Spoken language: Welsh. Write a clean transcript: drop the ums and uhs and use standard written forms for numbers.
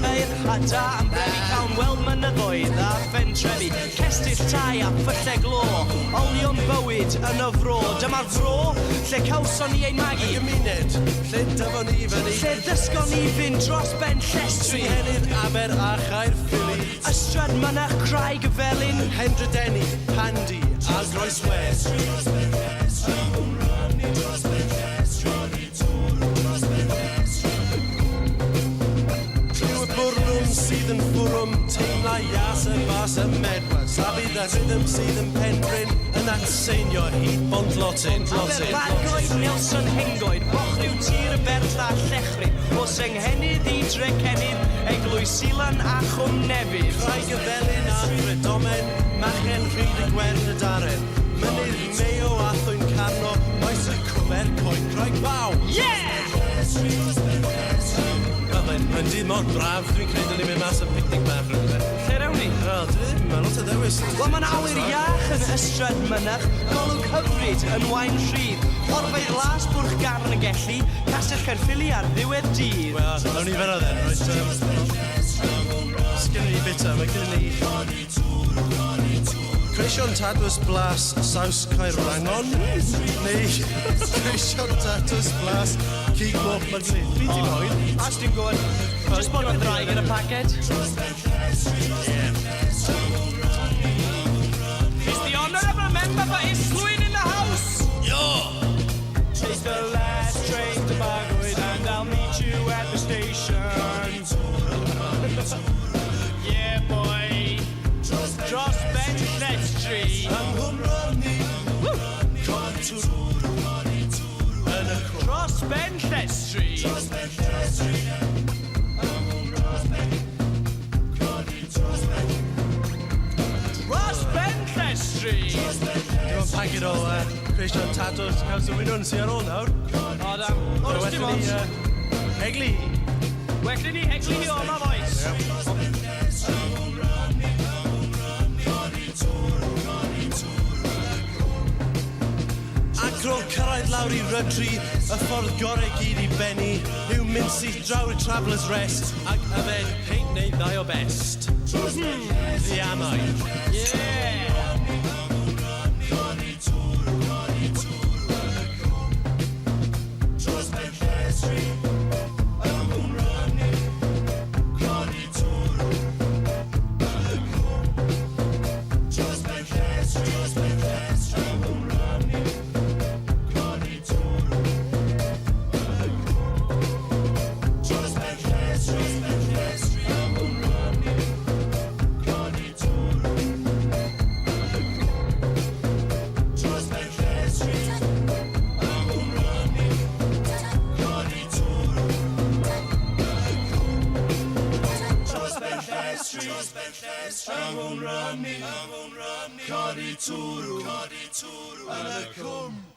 ceir a da yn brefi cawn weld mynyddoedd a phentrefi cestyll tai a phylle glo olion bywyd yn y fro dyma'r fro lle cawson ni ein magu y gymuned lle dyfon ni fyny lle ddysgon ni fynd dros ben llestri Tryhenydd Aber a Chaerffili Ystrad Mynach Craig Felyn Hendrydeni, Pandy a Groeswedd sydd yn ffwrwm teimla ias y bas y medwa Safydd a rhythm sydd yn penbryn yn atseinio hyd Bontlotyn Aberfaggoed Nelson Hengoed Bochryw tir y berth a llechrin O Senghenydd i Drecennydd Eglwys Silan a Chwm Nefydd Craig y Felyn a Thrydomen Machen Rhyd y Gwern y Daren Mynydd Meo a Thwyn Carno Oes y Cwmer Coed Craig Faw Mae'n dydd mor braf, dwi'n credu ni'n mynd mas o picnic bach rhywbeth. Lle rewn ni? Wel, mae'n lot o ddewis. Wel, mae'n awyr iach yn Ystrad Mynach, golwg hyfryd yn Wain Rhydd, orfeidd las bwrch garn y gelli, castell Caerffili ar ddiwedd dydd. Wel, nawn ni fan o then, roes. Sgynny ni bita, mae gynnu ni. Creision Tadws Blas Saws Caerwrangon, neu Creision Tadws Blas Cig Moch Magli. Fi ti moyn? As dwi'n gwybod, jyst bod nhw'n draig yn y paced. Is the honourable member for Islwyn in the house? Yo! Take the last train to Bagwyd and I'll meet you at the station. Yeah, boy. Dros Benllet Street. Dros Benllet Street. Dros Benllet Street. Dwi'n packet o Creision Tadws Caws y Wynwn sy'n ar ôl nawr. O, da. O, ys dim ond. Egli. Welly ni hegli ni o yma, boys. Acro cyrraedd lawr i Rydri, y ffordd gorau gyd i benni, yw mynd syth draw i Traveller's Rest, ac yfed peint neu ddau o best. Ddiamau. Yeah. I won't run me, codi tŵrw, yn y cwm.